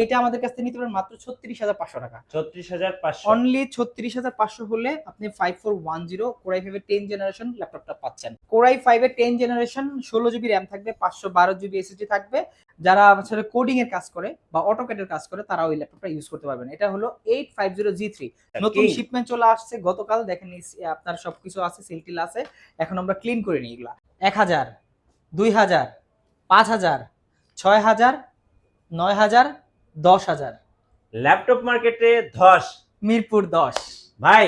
এইটা আমাদের কাছ থেকে নিতে পারেন মাত্র 36,500 টাকা। 36,500 অনলি 36,500 হলে আপনি 5410 কোরাই 5 এর 10 জেনারেশন ল্যাপটপটা পাচ্ছেন। কোরাই 5 এর 10 জেনারেশন 16 জিবি র্যাম থাকবে, 512 জিবি এসএসডি থাকবে। যারা আসলে কোডিং এর কাজ করে বা অটোক্যাড এর কাজ করে তারা ওই ল্যাপটপটা ইউজ করতে পারবেন। এটা হলো 850G3, নতুন কিং। শিপমেন্ট চলে আসছে গতকাল, দেখেন আপনার সবকিছু আছে, সিলটিল আছে। এখন আমরা ক্লিন করে নিই এগুলা। 1000, 2000, 5000, 6000, 9000, 10,000। ল্যাপটপ মার্কেটে ধস। মিরপুর 10। ভাই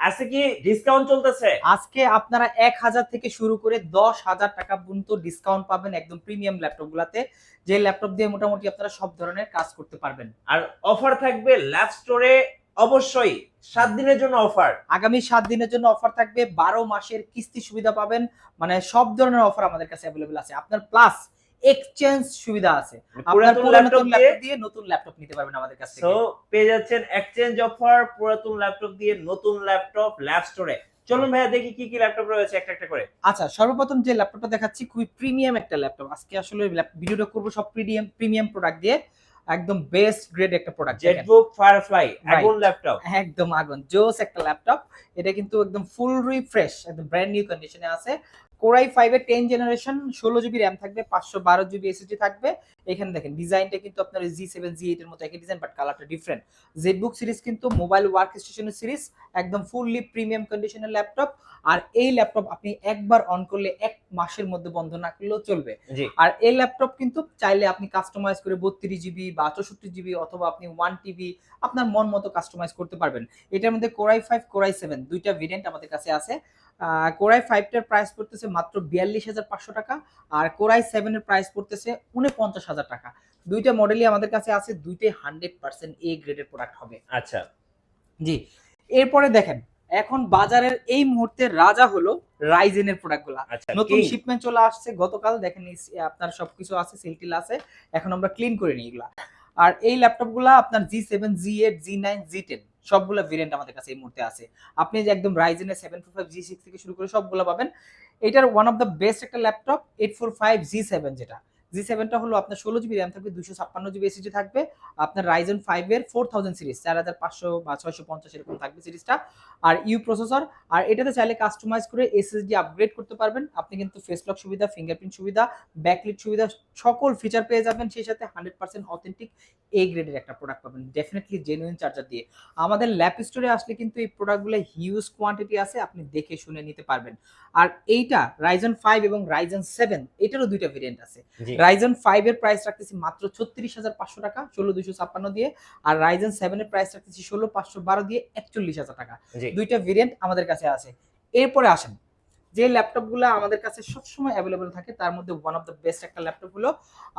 আছে কি ডিসকাউন্ট চলতেছে? আজকে আপনারা 1000 থেকে শুরু করে 10,000 টাকা পর্যন্ত ডিসকাউন্ট পাবেন একদম প্রিমিয়াম ল্যাপটপ গুলাতে, যে ল্যাপটপ দিয়ে মোটামুটি আপনারা সব ধরনের কাজ করতে পারবেন। আর অফার থাকবে ল্যাব স্টোরে অবশ্যই 7 দিনের জন্য অফার। আগামী 7 দিনের জন্য অফার থাকবে, 12 মাসের কিস্তি সুবিধা পাবেন, মানে সব ধরনের অফার আমাদের কাছে অ্যাভেলেবল আছে। আপনার প্লাস এক্সচেঞ্জ সুবিধা আছে, আপনার পুরাতন ল্যাপটপ দিয়ে নতুন ল্যাপটপ নিতে পারবেন আমাদের কাছ থেকে। সো পেয়ে যাচ্ছেন এক্সচেঞ্জ অফার, পুরাতন ল্যাপটপ দিয়ে নতুন ল্যাপটপ ল্যাব স্টোরে। চলুন ভাইয়া দেখি কি কি ল্যাপটপ রয়েছে একটা একটা করে। আচ্ছা, সর্বপ্রথম যে ল্যাপটপটা দেখাচ্ছি খুবই প্রিমিয়াম একটা ল্যাপটপ। আজকে আসলে ভিডিওটা করব সব প্রিমিয়াম প্রোডাক্ট দিয়ে, একদম বেস্ট গ্রেড একটা প্রোডাক্ট। জেটবুক ফায়ারফ্লাই আগুন ল্যাপটপ, একদম আগুন জোস একটা ল্যাপটপ। এটা কিন্তু একদম ফুল রিফ্রেশ, একদম ব্র্যান্ড নিউ কন্ডিশনে আছে। কোরাই 5 এর 10 জেনারেশন 16 জিবি র্যাম থাকবে, 512 জিবি এসএসডি থাকবে। এখানে দেখেন ডিজাইনটা কিন্তু আপনার G7 G8 এর মতো একই ডিজাইন, বাট কালারটা ডিফারেন্ট। জেটবুক সিরিজ কিন্তু মোবাইল ওয়ার্ক স্টেশনের সিরিজ, একদম ফুললি প্রিমিয়াম কন্ডিশনের ল্যাপটপ। আর এই ল্যাপটপ আপনি একবার অন করলে 1 মাসের মধ্যে বন্ধ না করলেও চলবে। আর এই ল্যাপটপ কিন্তু চাইলে আপনি কাস্টমাইজ করে 32 জিবি বা 64 জিবি অথবা আপনি 1 টিবি আপনার মন মতো কাস্টমাইজ করতে পারবেন। এটার মধ্যে কোরাই 5 কোরাই 7 দুইটা ভেরিয়েন্ট আমাদের কাছে আছে। কোরাই 5 টার প্রাইস পড়তেছে মাত্র 42,500 টাকা, আর কোরাই 7 এর প্রাইস পড়তেছে 49,000 টাকা। দুইটা মডেলই আমাদের কাছে আছে, দুইটাই 100% এ গ্রেডের প্রোডাক্ট হবে। আচ্ছা জি, এরপরে দেখেন এখন বাজারের এই মুহূর্তে রাজা হলো রাইজেনের প্রোডাক্টগুলা। নতুন শিপমেন্ট চলে আসছে গতকাল, দেখেন আপনার সবকিছু আছে, সিলটিল আছে। এখন আমরা ক্লিন করে নিই এগুলা। আর এই ল্যাপটপগুলা আপনার G7 G8 G9 G10 সবগুলা ভেরিয়েন্ট আমাদের কাছে এই মুহূর্তে আছে। আপনি যে একদম রাইজেনের 745 G6 থেকে শুরু করে সবগুলা পাবেন। এটার ওয়ান অফ দ্য বেস্ট একটা ল্যাপটপ 845 G7, যেটা G7 টা হলো আপনার 16 জিবি র্যাম থাকবে, 256 জিবি এসএসডি থাকবে। আপনার Ryzen 5 এর 4000 সিরিজ 4500 বা 650 এরকম থাকবে সিরিজটা। Are you processor. আর এটাতে চাইলে কাস্টমাইজ করে এসএসডি আপগ্রেড করতে পারবেন। আপনি কিন্তু ফেস লক সুবিধা, ফিঙ্গারপ্রিন্ট সুবিধা, ব্যাকলিট সুবিধা সকল ফিচার পেয়ে যাবেন। সেই সাথে 100% অথেন্টিক এ গ্রেডের একটা প্রোডাক্ট পাবেন, ডেফিনেটলি জেনুইন চার্জার দিয়ে। আমাদের ল্যাপ স্টোরে আসলে কিন্তু এই প্রোডাক্টগুলো হিউজ কোয়ান্টিটি আছে, আপনি দেখে শুনে নিতে পারবেন। আর এইটা Ryzen 5 এবং Ryzen 7 এটারও দুইটা ভেরিয়েন্ট আছে। Ryzen 5 এর প্রাইস রাখতেছি মাত্র 36,500 টাকা 16256 দিয়ে, আর Ryzen 7 এর প্রাইস রাখতেছি 16512 দিয়ে 41,000 টাকা। দুইটা ভেরিয়েন্ট আমাদের কাছে আছে। এরপরে আসেন যে ল্যাপটপগুলো আমাদের কাছে সবসময় অ্যাভেলেবল থাকে, তার মধ্যে ওয়ান অফ দ্য বেস্ট একটা ল্যাপটপ হলো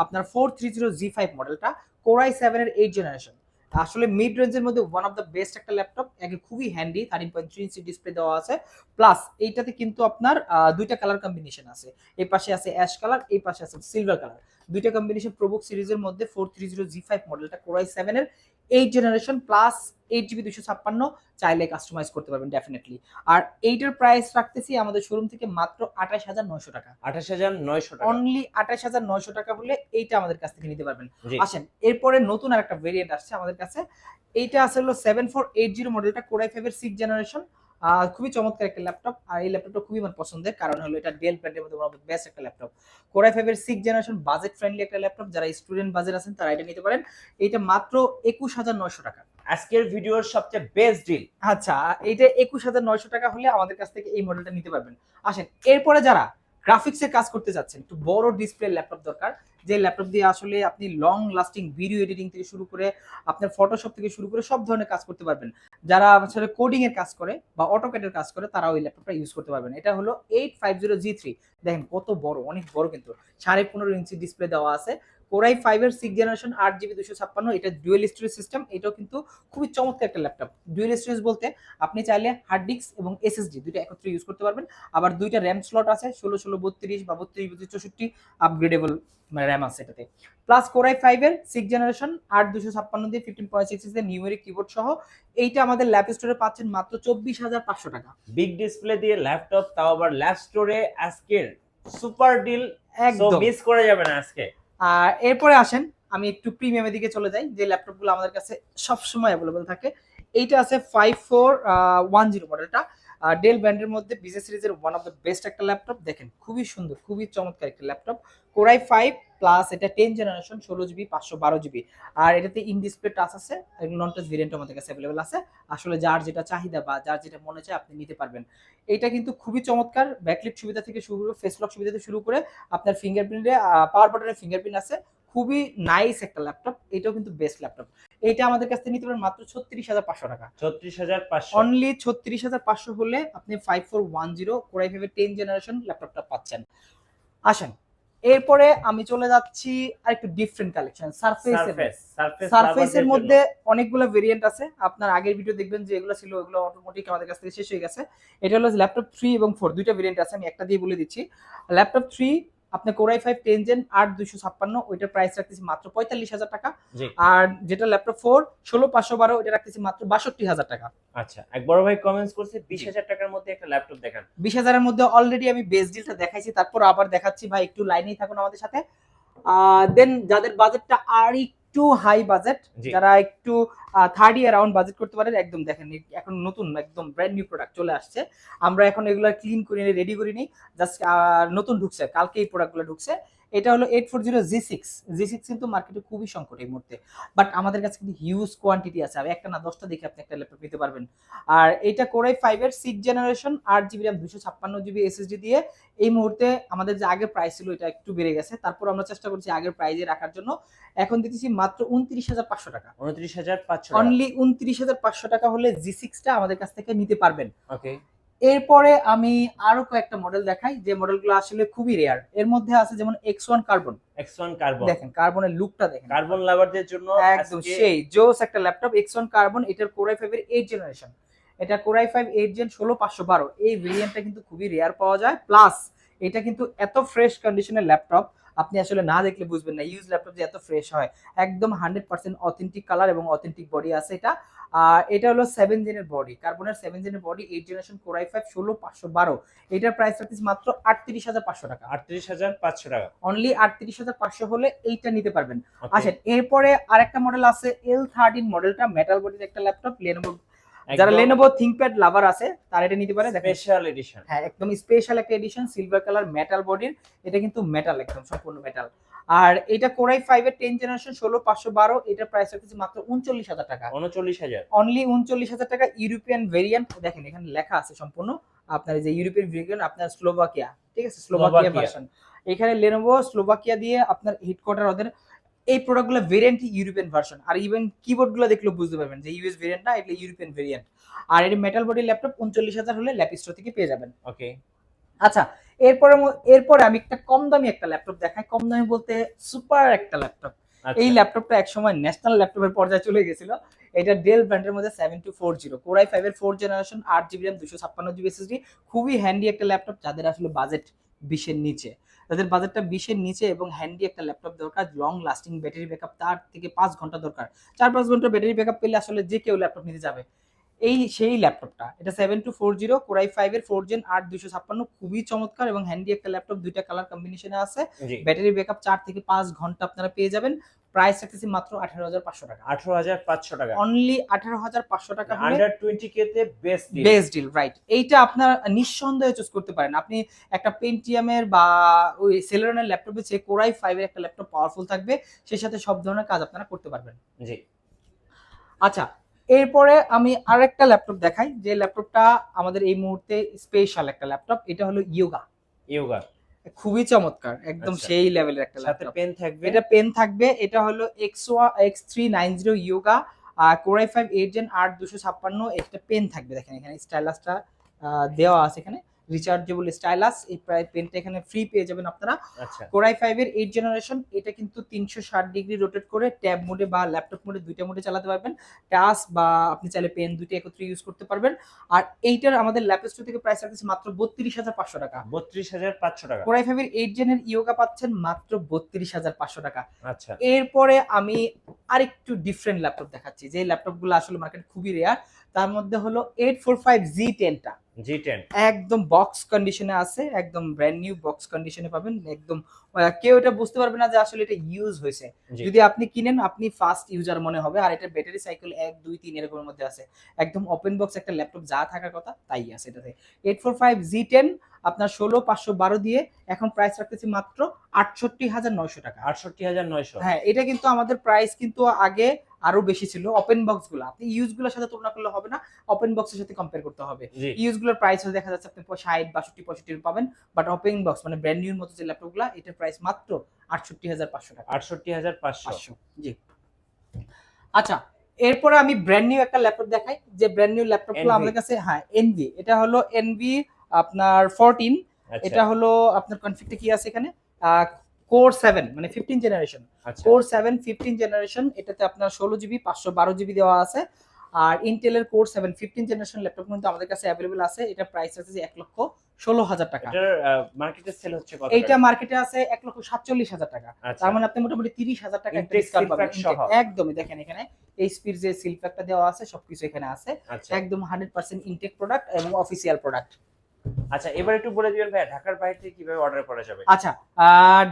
আপনার 430G5 মডেলটা, কোরাই 7 এর 8 জেনারেশন। আসলে মিড রেঞ্জের মধ্যে ওয়ান অফ দ্য বেস্ট একটা ল্যাপটপ, একে খুবই হ্যান্ডি, 13.3 ইঞ্চি ডিসপ্লে দেওয়া আছে। প্লাস এইটাতে কিন্তু আপনার দুইটা কালার কম্বিনেশন আছে, এই পাশে আছে অ্যাশ কালার, এই পাশে আছে সিলভার কালার। দুইটা কম্বিনেশন প্রোবুক সিরিজের মধ্যে 430G5 মডেলটা কোরাই 7 এর 8 জেনারেশন প্লাস 8GB 256 চাইলে কাস্টমাইজ করতে পারবেন ডেফিনেটলি। আর এইটার প্রাইস রাখতেছি আমাদের শোরুম থেকে মাত্র 28,900 টাকা। 28,900 টাকা, অনলি 28,900 টাকা হলে এইটা আমাদের কাছ থেকে নিতে পারবেন। আসেন এরপরে নতুন আরেকটা ভেরিয়েন্ট আসছে আমাদের কাছে, এইটা আছে হলো 7480 মডেলটা, কোরাই 5 এর 6 জেনারেশন। খুবই চমৎকার একটা ল্যাপটপ, আর এই ল্যাপটপটা খুবই আমার পছন্দের, কারণ হলো এটা ডেল ব্র্যান্ডের মধ্যে ওয়ান অফ দ্য বেস্ট একটা ল্যাপটপ। কোরাই 5 এর 6 জেনারেশন বাজেট ফ্রেন্ডলি একটা ল্যাপটপ, যারা স্টুডেন্ট বাজেট আছেন তারা এটা নিতে পারেন। এটা মাত্র 21,900 টাকা। আজকের ভিডিওর সবচেয়ে বেস্ট ডিল। আচ্ছা, এইটা 21,900 টাকা হলে আমাদের কাছ থেকে এই মডেলটা নিতে পারবেন। আসেন এরপরে যারা গ্রাফিক্সের কাজ করতে যাচ্ছেন, একটু বড় ডিসপ্লে ল্যাপটপ দরকার, যে ল্যাপটপ দিয়ে আসলে আপনি লং লাস্টিং ভিডিও এডিটিং থেকে শুরু করে আপনার ফটোশপ থেকে শুরু করে সব ধরনের কাজ করতে পারবেন। যারা আসলে কোডিং এর কাজ করে বা অটোক্যাড এর কাজ করে তারা ওই ল্যাপটপটা ইউজ করতে পারবেন। এটা হলো 850G3, দেখেন কত বড়, অনেক বড়, কিন্তু 15.5 ইঞ্চি ডিসপ্লে দেওয়া আছে। কোরাই 5 এর 6 জেনারেশন 8GB 256, এটা ডুয়েল স্টোরেজ সিস্টেম। এটাও কিন্তু খুবই চমৎকার একটা ল্যাপটপ। ডুয়েল স্টোরেজ বলতে আপনি চাইলে হার্ড ডিস্ক এবং এসএসডি দুইটা একত্রে ইউজ করতে পারবেন। আবার দুইটা র্যাম স্লট আছে, 16/16 32 বা 32/64 আপগ্রেডেবল র্যাম আছে এটাতে। প্লাস কোরাই 5 এর 6 জেনারেশন 8256 দিয়ে 15.6 ইঞ্চি নিউমেরিক কিবোর্ড সহ এইটা আমাদের ল্যাপ স্টোরে পাচ্ছেন মাত্র 24,500 টাকা। বিগ ডিসপ্লে দিয়ে ল্যাপটপ, তাও আবার ল্যাপ স্টোরে, আজকের সুপার ডিল, একদম মিস করা যাবে না আজকে। আর এরপরে আসেন আমি একটু প্রিমিয়ামের দিকে চলে যাই, যে ল্যাপটপগুলো আমাদের কাছে সবসময় অ্যাভেলেবল থাকে। এইটা আছে 5410 মডেলটা, ডেল ব্র্যান্ডের মধ্যে বিজনেস সিরিজের ওয়ান অফ দ্য বেস্ট একটা ল্যাপটপ। দেখেন খুবই সুন্দর, খুবই চমৎকার একটা ল্যাপটপ। কোরাই 5 প্লাস, এটা 10 জেনারেশন, 16 জিবি 512 জিবি। আর এটাতে ইন ডিসপ্লে টাচ আছে, নন টাচ ভেরিয়েন্ট আমাদের কাছে অ্যাভেলেবল আছে। আসলে যার যেটা চাহিদা বা যার যেটা মনে চায় আপনি নিতে পারবেন। এটা কিন্তু খুবই চমৎকার, ব্যাকলিট সুবিধা থেকে শুরু করে ফেস লক সুবিধা থেকে শুরু করে আপনার ফিঙ্গারপ্রিন্টে পাওয়ার বাটনের ফিঙ্গারপ্রিন্ট আছে। খুবই নাইস একটা ল্যাপটপ, এটাও কিন্তু বেস্ট ল্যাপটপ। এটা আমাদের কাছ থেকে নিতে পারেন মাত্র 36,500 টাকা। 36,500 অনলি 36,500 হলে আপনি 5410 কোরাই 5 10 জেনারেশন ল্যাপটপটা পাচ্ছেন। আসেন, এরপরে আমি চলে যাচ্ছি আরেকটু ডিফারেন্ট কালেকশন, সারফেসের মধ্যে অনেকগুলো ভেরিয়েন্ট আছে। আপনার আগের ভিডিও দেখবেন যে এগুলো ছিল, ওগুলো অটোমেটিক আমাদের কাছ থেকে শেষ হয়ে গেছে। এটা হলো ল্যাপটপ 3 এবং 4 দুইটা ভেরিয়েন্ট আছে, আমি একটা দিয়ে বলে দিচ্ছি। ল্যাপটপ 3 আপনি কোরাই 5 10 জেন 8256, ওইটার প্রাইস রাখতেছি মাত্র 45,000 টাকা। আর যেটা ল্যাপটপ 4 16512, ওইটা রাখতেছি মাত্র 62,000 টাকা। আচ্ছা, এক বড় ভাই কমেন্টস করছে 20,000 টাকার মধ্যে একটা ল্যাপটপ দেখান। 20,000 এর মধ্যে অলরেডি আমি বেস্ট ডিলটা দেখাইছি, তারপর আবার দেখাচ্ছি ভাই, একটু লাইনেই থাকুন আমাদের সাথে। দেন যাদের বাজেটটা আর একটু হাই বাজেট, যারা একটু 30 অ্যারাউন্ড বাজেট করতে পারেন, একদম দেখেন এখন নতুন একদম ব্র্যান্ড নিউ প্রোডাক্ট চলে আসছে। আমরা এখন এগুলো ক্লিন করে নিয়ে রেডি করে নিই, জাস্ট নতুন ঢুকছে, কালকে এই প্রোডাক্টগুলো ঢুকছে। এটা হলো 840 G6 কিন্তু মার্কেটে খুবই সংকট এই মুহূর্তে, বাট আমাদের কাছে কিন্তু হিউজ কোয়ান্টিটি আছে। আর একটা না 10টা দেখে আপনি একটা ল্যাপটপ নিতে পারবেন। আর এটা কোরাই 5 এর 6 generation 8 GB RAM 256 GB SSD দিয়ে। এই মুহূর্তে আমাদের যে আগের প্রাইস ছিল এটা একটু বেড়ে গেছে, তারপর আমরা চেষ্টা করছি আগের প্রাইজে রাখার জন্য। এখন দিতেছি মাত্র 29,500 টাকা। 29,500 অনলি 29,500 টাকা হলে জি6টা আমাদের কাছ থেকে নিতে পারবেন। ওকে, এরপরে আমি আরো কয়েকটা মডেল দেখাই, যে মডেলগুলো আসলে খুবই রেয়ার। এর মধ্যে আছে যেমন X1 কার্বন। দেখেন কার্বনের লুকটা দেখেন, কার্বন লাভারদের জন্য একদম সেই জোস একটা ল্যাপটপ X1 কার্বন। এটার কোরাই 5 এর 8 জেনারেশন, এটা কোরাই 5 8 জেন 16512। এই ভেরিয়েন্টটা কিন্তু খুবই রেয়ার পাওয়া যায়। প্লাস এটা কিন্তু এত ফ্রেশ কন্ডিশনের ল্যাপটপ, আপনি আসলে না দেখলে বুঝবেন না ইউজ ল্যাপটপ যে এত ফ্রেশ হয়। একদম 100% অথেন্টিক কালার এবং অথেন্টিক বডি আছে এটা। এটা হলো 7 জেনের বডি, কার্বনের 7 জেনের বডি, 8 জেনারেশন কোরাই 5 16512। এটার প্রাইস রাখছি মাত্র 38,500 টাকা। 38,500 টাকা, অনলি 38,500 হলে এইটা নিতে পারবেন। আসেন, এরপরে আরেকটা মডেল আছে L13 মডেলটা, মেটাল বডির একটা ল্যাপটপ। লেনোভো, যারা লেনোভো থিংকপ্যাড লাভার আছে তারা এটা নিতে পারে। স্পেশাল এডিশন, হ্যাঁ একদম স্পেশাল একটা এডিশন, সিলভার কালার মেটাল বডির। এটা কিন্তু মেটাল, একদম সম্পূর্ণ মেটাল। আর এটা কোরাই 5 এর 10 জেনারেশন 16512, এটার প্রাইস হচ্ছে মাত্র 39,000 টাকা। 39,000, অনলি 39,000 টাকা। ইউরোপিয়ান ভেরিয়েন্ট, দেখেন এখানে লেখা আছে সম্পূর্ণ আপনার যে ইউরোপিয়ান ভেরিয়েন্ট, আপনার স্লোভাকিয়া, ঠিক আছে, স্লোভাকিয়া ভার্সন। এখানে লেনোভো স্লোভাকিয়া দিয়ে আপনার হেডকোয়ার্টার ওদের। এই প্রোডাক্টগুলো ভেরিয়েন্ট ইউরোপিয়ান ভার্সন। আর ইভেন কিবোর্ডগুলো দেখলেও বুঝতে পারবেন যে ইউএস ভেরিয়েন্ট না, এটা ইউরোপিয়ান ভেরিয়েন্ট। আর এর মেটাল বডি ল্যাপটপ 39,000 হলে ল্যাপস্টোর থেকে পেয়ে যাবেন। ওকে, আচ্ছা, এরপরে আমি একটা কম দামি একটা ল্যাপটপ দেখাই। কম দামি বলতে সুপার একটা ল্যাপটপ। এই ল্যাপটপটা একসময় ন্যাশনাল ল্যাপটপের পর্যায়ে চলে গেছিল। এটা ডেল ব্র্যান্ডের মধ্যে 7240 কোরাই 5 এর 4 generation 8 GB RAM 256 GB SSD. খুবই হ্যান্ডি একটা ল্যাপটপ যাদের আসলে বাজেট 20 এর নিচে, যাদের বাজেটটা 20 এর নিচে এবং হ্যান্ডি একটা ল্যাপটপ দরকার, লং লাস্টিং ব্যাটারি ব্যাকআপ 4 থেকে 5 ঘন্টা দরকার। 4-5 ঘন্টা ব্যাটারি ব্যাকআপ পেলে আসলে যে কেউ ল্যাপটপ নিতে যাবে। এই সেই ল্যাপটপটা, এটা 7240 কোরাই 5 এর 4 জেন 8 256, খুবই চমৎকার এবং হ্যান্ডি একটা ল্যাপটপ। দুইটা কালার কম্বিনেশনে আছে, ব্যাটারি ব্যাকআপ 4 থেকে 5 ঘন্টা আপনারা পেয়ে যাবেন। প্রাইস রাখতেছি মাত্র 18,500 টাকা। 18,500 টাকা, অনলি 18,500 টাকা হলে আন্ডার 20k তে বেস্ট ডিল, রাইট। এইটা আপনার নিঃসন্দেহে চুজ করতে পারেন। আপনি একটা পেন্টিয়ামের বা ওই সেলেরনের ল্যাপটপের চেয়ে কোরাই 5 এর একটা ল্যাপটপ পাওয়ারফুল থাকবে, সেই সাথে সব ধরনের কাজ আপনারা করতে পারবেন। জি, আচ্ছা, এরপরে আমি আরেকটা ল্যাপটপ দেখাই, যে ল্যাপটপটা আমাদের এই মুহূর্তে স্পেশাল একটা ল্যাপটপ। এটা হলো ইয়োগা। খুবই চমৎকার, একদম সেই লেভেলের একটা ল্যাপটপ। পেন থাকবে, এটা পেন থাকবে। এটা হলো X390 ইয়োগা, কোরাই 5 8 জেন 8 256। একটা পেন থাকবে, দেখেন এখানে স্টাইলাসটা দেওয়া আছে, এখানে রিচার্জেবল স্টাইলাস। এই পেনটা এখানে ফ্রি পেয়ে যাবেন আপনারা। কোরাই 5 এর 8 জেনারেশন। এটা কিন্তু 360 ডিগ্রি রোটেট করে ট্যাব মোডে বা ল্যাপটপ মোডে, দুইটা মোডে চালাতে পারবেন। টাচ বা আপনি চাইলে পেন দুইটা একত্রে ইউজ করতে পারবেন। আর এইটার আমাদের ল্যাপস্টোর থেকে প্রাইস রাখছে মাত্র 32,500 টাকা। 32,500 টাকা। কোরাই 5 এর 8 জেনের ইয়োগা পাচ্ছেন মাত্র 32,500 টাকা। আচ্ছা, এরপরে আমি আরেকটু ডিফারেন্ট ল্যাপটপ দেখাচ্ছি, যে ল্যাপটপগুলো আসলে মার্কেটে খুবই রেয়ার। তার মধ্যে হলো 845 G10টা। G10 একদম বক্স কন্ডিশনে আছে, একদম ব্র্যান্ড নিউ বক্স কন্ডিশনে পাবেন। একদম কেউ এটা বুঝতে পারবে না যে আসলে এটা ইউজ হয়েছে। জি। যদি আপনি কিনেন আপনি ফার্স্ট ইউজার মনে হবে। আর এটা ব্যাটারি সাইকেল 1 2 3 এরকমের মধ্যে আছে। একদম ওপেন বক্স একটা ল্যাপটপ যা থাকার কথা তাই আছে এটাতে। 845 G10 আপনার 16512 দিয়ে এখন প্রাইস রাখতেছি মাত্র 68900 টাকা। 68900 হ্যাঁ, এটা কিন্তু আমাদের প্রাইস কিন্তু আগে আরো বেশি ছিল। ওপেন বক্স গুলো আপনি ইউজ গুলোর সাথে তুলনা করলে হবে না, ওপেন বক্সের সাথে কম্পেয়ার করতে হবে। জি। ইউজ গুলোর প্রাইস হচ্ছে দেখা যাচ্ছে আপনি 60 62 65 পাবেন, বাট ওপেন বক্স মানে ব্র্যান্ড নিউ এর মতো যে ল্যাপটপ গুলা এটার প্রাইস মাত্র 68500 টাকা। 68500 500 জি। আচ্ছা, এরপরে আমি ব্র্যান্ড নিউ একটা ল্যাপটপ দেখাই, যে ব্র্যান্ড নিউ ল্যাপটপ গুলো NV আমাদের কাছে, হ্যাঁ এনভি, এটা হলো এনভি আপনার 14। আচ্ছা এটা হলো আপনার কনফিগটা কি আছে এখানে, কোর 7 মানে 15 জেনারেশন, আচ্ছা কোর 7 15 জেনারেশন। এটাতে আপনার 16 জিবি 512 জিবি দেওয়া আছে। আর ইন্টেলের কোর 7 15 জেনারেশন ল্যাপটপ কিন্তু আমাদের কাছে অ্যাভেলেবল আছে। এটা প্রাইস আছে যে 1,16,000 টাকা। এটার মার্কেটে সেল হচ্ছে কত এইটা টাকা? মার্কেটে আছে 1,47,000 টাকা। আচ্ছা তার মানে আপনি মোটামুটি 30,000 টাকা একটা Intake ডিসকাউন্ট পাবেন। Silfax সহ? একদমই দেখেন এখানে এইচপির যে সিলফ্যাক্টটা দেওয়া আছে সবকিছু এখানে আছে। আচ্ছা একদম 100% ইনটেক প্রোডাক্ট এবং অফিসিয়াল প্রোডাক্ট। আচ্ছা এবার একটু বলে দিবেন ভাই ঢাকার বাইরে থেকে কিভাবে অর্ডার করা যাবে? আচ্ছা,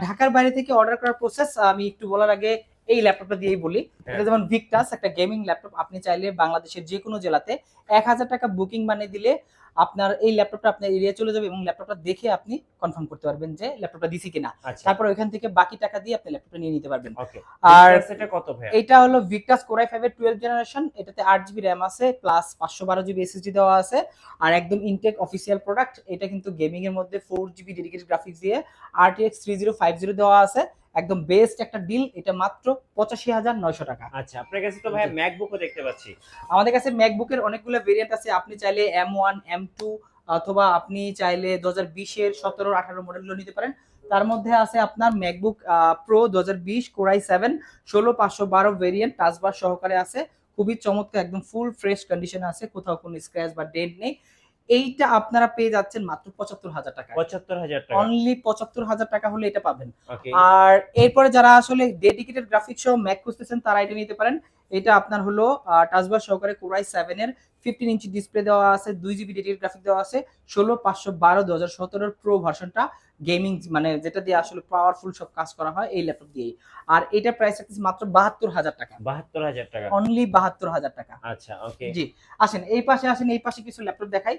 ঢাকার বাইরে থেকে অর্ডার করার প্রসেস আমি একটু বলার আগে এই ল্যাপটপটা দিয়েই বলি। হ্যাঁ। এটা যেমন ভিক্টাস একটা গেমিং ল্যাপটপ, আপনি চাইলে বাংলাদেশের যে কোনো জেলাতে 1000 টাকা বুকিং বানিয়ে দিলে আপনার এই ল্যাপটপটা আপনার এরিয়া চলে যাবে এবং ল্যাপটপটা দেখে আপনি কনফার্ম করতে পারবেন যে ল্যাপটপটা দিছি কিনা। আচ্ছা তারপর ওইখান থেকে বাকি টাকা দিয়ে আপনি ল্যাপটপটা নিয়ে নিতে পারবেন। ওকে আর আর এটা কত ভাই? এটা হলো ভিক্টাস কোর i5 এর 12 জেনারেশন। এটাতে 8 জিবি র্যাম আছে প্লাস 512 জিবি এসএসডি দেওয়া আছে। আর একদম ইনটেক অফিসিয়াল প্রোডাক্ট। এটা কিন্তু গেমিং এর মধ্যে 4 জিবি ডেডিকেটেড গ্রাফিক্স দিয়ে RTX 3050 দেওয়া আছে। একদম বেস্ট একটা ডিল। এটা মাত্র 85,900 টাকা। আচ্ছা আপনার কাছে তো ভাই ম্যাকবুকও দেখতে পাচ্ছি। আমাদের কাছে ম্যাকবুকের অনেকগুলো ভেরিয়েন্ট আছে। আপনি চাইলে M1 M2 অথবা আপনি চাইলে 2020 এর 17 18 মডেলগুলো নিতে পারেন। তার মধ্যে আছে আপনার MacBook pro 2020 core i7 16512 variant, টাচবার সহকারে আছে। খুবই চমৎকার, একদম ফুল ফ্রেশ কন্ডিশনে আছে, কোথাও কোনো স্ক্র্যাচ বা ডেন্ট নেই। এইটা আপনারা পেয়ে যাচ্ছেন মাত্র 75,000 টাকা। 75,000 টাকা অনলি 75,000 টাকা হলে এটা পাবেন। ওকে আর এরপরে যারা আসলে ডেডিকেটেড গ্রাফিক্স সহ ম্যাক খুঁজতেছেন তারা এটা নিতে পারেন। এটা আপনার হলো টাচবার সহকারে কোর i7 এর 15 ইঞ্চি ডিসপ্লে দেওয়া আছে, 2 জিবি ডেডিকেটেড গ্রাফিক দেওয়া আছে, 16512 2017 এর প্রো ভার্সনটা গেমিং মানে যেটা দিয়ে আসলে পাওয়ারফুল সব কাজ করা হয় এই ল্যাপটপ দিয়েই। আর এটা প্রাইস রাখতেছি মাত্র 72,000 টাকা। 72,000 টাকা অনলি 72,000 টাকা। আচ্ছা ওকে জি, আসেন এই পাশে আসেন, এই পাশে কিছু ল্যাপটপ দেখাই।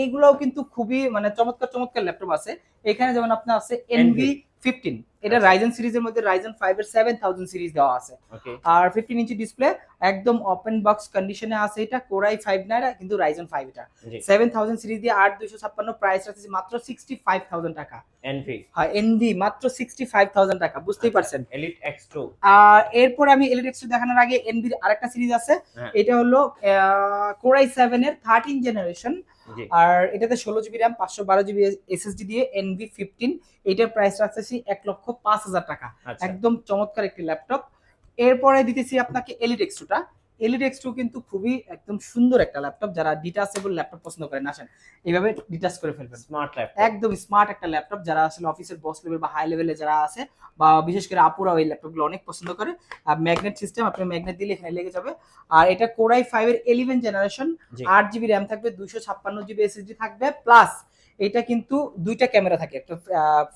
এইগুলোও কিন্তু খুবই মানে চমৎকার চমৎকার ল্যাপটপ আছে। এখানে যেমন আপনার আছে এনভি 15, এটা আচ্ছা। রাইজেন সিরিজের মধ্যে রাইজেন 5 এর 7000 সিরিজ দেওয়া আছে। ওকে আর 15 ইঞ্চি ডিসপ্লে, একদম ওপেন বক্স কন্ডিশনে আছে। এটা কোর i5 না, এটা কিন্তু রাইজেন 5। এটা জি 7000 সিরিজ দিয়ে 8256 প্রাইস রাখতেছি মাত্র 65,000 টাকা। এনভি হ্যাঁ এনভি মাত্র 65,000 টাকা, বুঝতেই পারছেন। এলিট X2 আর এরপর আমি এলইডি এক্স দেখানোর আগে এনভির আরেকটা সিরিজ আছে। হ্যাঁ। এটা হলো কোর i7 এর 13 জেনারেশন। জি আর এটাতে 16 জিবি র্যাম 512 জিবি এসএসডি দিয়ে এনভি 15। এটার প্রাইস রাখতেছি 1,05,000 টাকা। আচ্ছা একদম চমৎকার একটি ল্যাপটপ। এরপরে দিতেছি আপনাকে এলিট এক্স2টা। এলিট এক্স2 কিন্তু খুবই একদম সুন্দর একটা ল্যাপটপ। যারা ডিটাচেবল ল্যাপটপ পছন্দ করেন আসেন এইভাবে ডিটাচ করে ফেলবেন। স্মার্ট ল্যাপটপ একদম স্মার্ট একটা ল্যাপটপ। যারা আসলে অফিসের বস লেভেল বা হাই লেভেলে যারা আছে বা বিশেষ করে আপুরা এই ল্যাপটপগুলো অনেক পছন্দ করে। ম্যাগনেট সিস্টেম, আপনি ম্যাগনেট দিলে এখানে লেগে যাবে। আর এটা কোর i5 এর 11 জেনারেশন, জি 8 জিবি র্যাম থাকবে, 256 জিবি এসএসডি থাকবে, প্লাস এটা কিন্তু দুইটা ক্যামেরা থাকে, একটা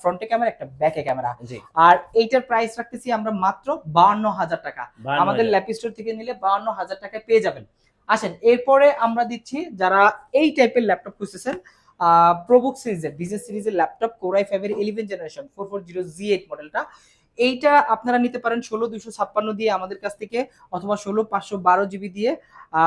ফ্রন্টে ক্যামেরা একটা ব্যাকে ক্যামেরা। জি আর এইটার প্রাইস রাখতেছি আমরা মাত্র 52,000 টাকা। 52,000 আমাদের ল্যাপ স্টোর থেকে নিলে 52,000 টাকায় পেয়ে যাবেন। আসেন এরপরে আমরা দিচ্ছি যারা এই টাইপের ল্যাপটপ খুঁজতেছেন, প্রোবুক সিরিজের বিজনেস সিরিজের ল্যাপটপ কোর i5 এর 11 জেনারেশন 440Z8 মডেলটা। এইটা আপনারা নিতে পারেন 16256 দিয়ে আমাদের কাছ থেকে, অথবা 16512 জিবি দিয়ে।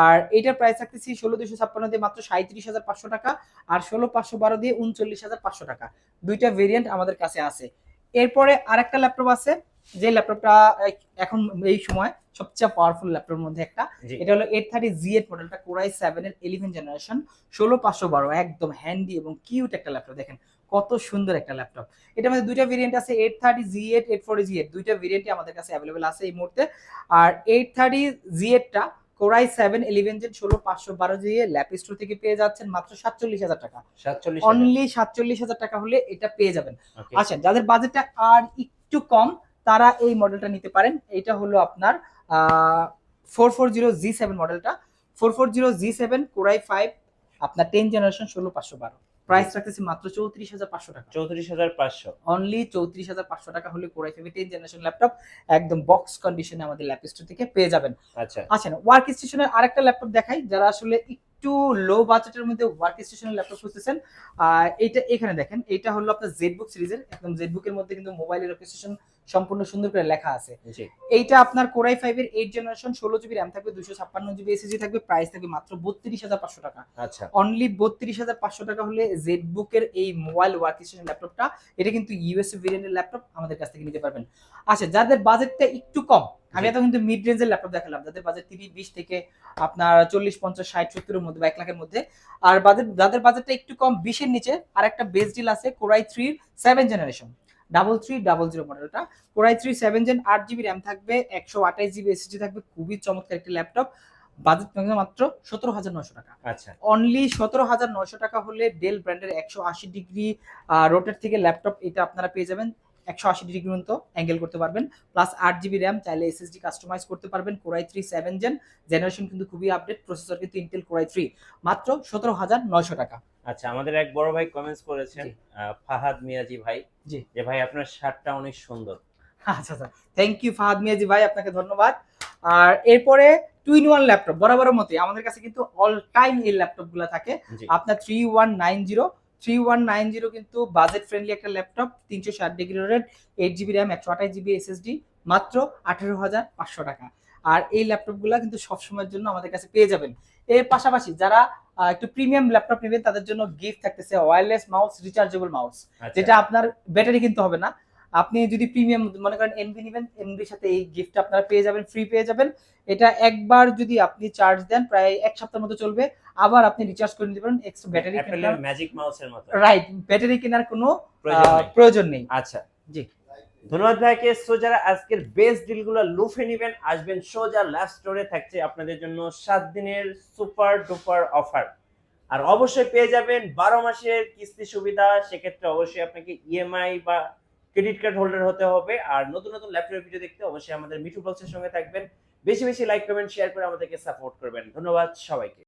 আর এইটার প্রাইস রাখতেছি 16256 দিয়ে মাত্র 37,500 টাকা, আর 16512 দিয়ে 39,500 টাকা। দুইটা ভেরিয়েন্ট আমাদের কাছে আছে। এরপরে আরেকটা ল্যাপটপ আছে, যে ল্যাপটপটা এখন এই সময় সবচেয়ে পাওয়ারফুল ল্যাপটপের মধ্যে একটা। জি এটা হলো 830Z8 মডেলটা, কোর i7 এর 11 জেনারেশন 16512। একদম হ্যান্ডি এবং কিউট একটা ল্যাপটপ। দেখেন কত সুন্দর একটা ল্যাপটপ। এটার মধ্যে দুইটা ভেরিয়েন্ট আছে, 830Z8 840Z8, দুইটা ভেরিয়েন্টই আমাদের কাছে অ্যাভেলেবেল আছে এই মুহূর্তে। আর 830Z8 টা কোর i7 11 জেন 16512 দিয়ে ল্যাপ স্টোর থেকে পেয়ে যাচ্ছেন মাত্র 47,000 টাকা। 47,000 অনলি 47,000 টাকা হলে এটা পেয়ে যাবেন। ওকে আচ্ছা, যাদের বাজেটটা আর একটু কম তারা এই মডেলটা নিতে পারেন। এটা হলো আপনার 440Z7 মডেলটা, 440Z7 কোর i5 আপনার 10 জেনারেশন 16512 প্রাইস রাখতেছি মাত্র 34,500 টাকা। 34,500 অনলি 34,500 টাকা হলে কোরাই ফাইভ 10 জেনারেশন ল্যাপটপ একদম বক্স কন্ডিশনে আমাদের ল্যাপ স্টোর থেকে পেয়ে যাবেন। আচ্ছা আচ্ছা, ওয়ার্ক স্টেশনের আরেকটা ল্যাপটপ দেখাই, যারা আসলে একটু লো বাজেটের মধ্যে ওয়ার্ক স্টেশনের ল্যাপটপ খুঁজতেছেন। এইটা এখানে দেখেন, এটা হলো আপনার জেডবুক সিরিজের, একদম জেডবুকের মধ্যে কিন্তু মোবাইলের লোকেশন সম্পূর্ণ সুন্দর করে লেখা আছে। জি এইটা আপনার কোরাই ফাইভ এর 8 জেনারেশন 16 জিবি র্যাম থাকবে, 256 জিবি এসএসডি থাকবে, প্রাইস থাকবে মাত্র 32,500 টাকা। আচ্ছা অনলি 32,500 টাকা হলে জেডবুকের এই মোবাইল ওয়ার্ক স্টেশন ল্যাপটপটা, এটা কিন্তু ইউএসএ ভেরিয়েন্টের ল্যাপটপ, আমাদের কাছ থেকে নিতে পারবেন। আচ্ছা, যাদের বাজেটটা একটু কম, আমি এত কিন্তু মিড রেঞ্জের ল্যাপটপ দেখালাম, যাদের বাজেট 30-20 থেকে আপনার 40-50-60-70 এর মধ্যে বা 1 লাখের মধ্যে। আর যাদের বাজেটটা একটু কম 20 এর নিচে, আর একটা বেস্ট ডিল আছে কোরাই 3 7 জেনারেশন 3300 মডেলটা। কোরাই 3 7 জেন 8 জিবি র্যাম থাকবে, 128 জিবি এসএসডি থাকবে, খুবই চমৎকার একটি ল্যাপটপ। বাজেট মাত্র 17,900 টাকা। আচ্ছা অনলি 17,900 টাকা হলে ডেল ব্র্যান্ডের 180 ডিগ্রি রোটেট থেকে ল্যাপটপ এটা আপনারা পেয়ে যাবেন। 180 ডিগ্রি পর্যন্ত অ্যাঙ্গেল করতে পারবেন, প্লাস 8 জিবি র্যাম, চাইলে এসএসডি কাস্টমাইজ করতে পারবেন। কোরাই 3 7 জেনারেশন কিন্তু খুবই আপডেট, প্রসেসর কিন্তু ইন্টেল কোরাই 3, মাত্র 17,900 টাকা। আচ্ছা আমাদের এক বড় ভাই কমেন্টস করেছেন, জি। ফাহাদ মিয়াজি ভাই, জি। যে ভাই আপনার শার্টটা অনেক সুন্দর। আচ্ছা আচ্ছা, থ্যাংক ইউ ফাহাদ মিয়াজি ভাই, আপনাকে ধন্যবাদ। আর এরপরে 2-in-1 ল্যাপটপ বরাবরের মতোই আমাদের কাছে কিন্তু অল টাইম এই ল্যাপটপগুলো থাকে। জি আপনার 3190 কিন্তু বাজেট ফ্রেন্ডলি একটা laptop, 360 degree rotate, 8 GB RAM, 128 GB SSD, মাত্র 18,500 টাকা। আর এই ল্যাপটপগুলো কিন্তু সবসময়ের জন্য আমাদের কাছে পেয়ে যাবেন। এর পাশাপাশি যারা একটু প্রিমিয়াম ল্যাপটপ নেবেন, তাদের জন্য গিফট থাকতেছে ওয়্যারলেস মাউস, রিচার্জেবল মাউস, আচ্ছা যেটা আপনার ব্যাটারি কিনতে হবে না। আপনি যদি প্রিমিয়াম মনে করেন এনভি নেবেন, এনভির সাথে এই গিফটটা আপনারা পেয়ে যাবেন, ফ্রি পেয়ে যাবেন। এটা একবার যদি আপনি চার্জ দেন প্রায় এক সপ্তাহের মতো চলবে, আবার আপনি রিচার্জ করে নিতে পারেন। এক্সট্রা ব্যাটারি অ্যাপেলের ম্যাজিক মাউসের মতো। রাইট, ব্যাটারি কেনার কোনো প্রয়োজন নেই। প্রয়োজন নেই। আচ্ছা জি। ধন্যবাদ ভাইকে। সো যারা আজকের বেস্ট ডিলগুলো লুফে নেবেন, আসবেন সোজা ল্যাব স্টোরে, থাকছে আপনাদের জন্য 7 দিনের সুপার ডুপার অফার। আর অবশ্যই পেয়ে যাবেন 12 মাসের কিস্তি সুবিধা। সেক্ষেত্রে অবশ্যই আপনাকে ইএমআই বা ক্রেডিট কার্ড হোল্ডার হতে হবে। আর নতুন নতুন ল্যাপটপের ভিডিও দেখতে অবশ্যই আমাদের মিঠু বক্সের সঙ্গে থাকবেন। বেশি বেশি লাইক কমেন্ট শেয়ার করে আমাদেরকে সাপোর্ট করবেন। ধন্যবাদ সবাইকে।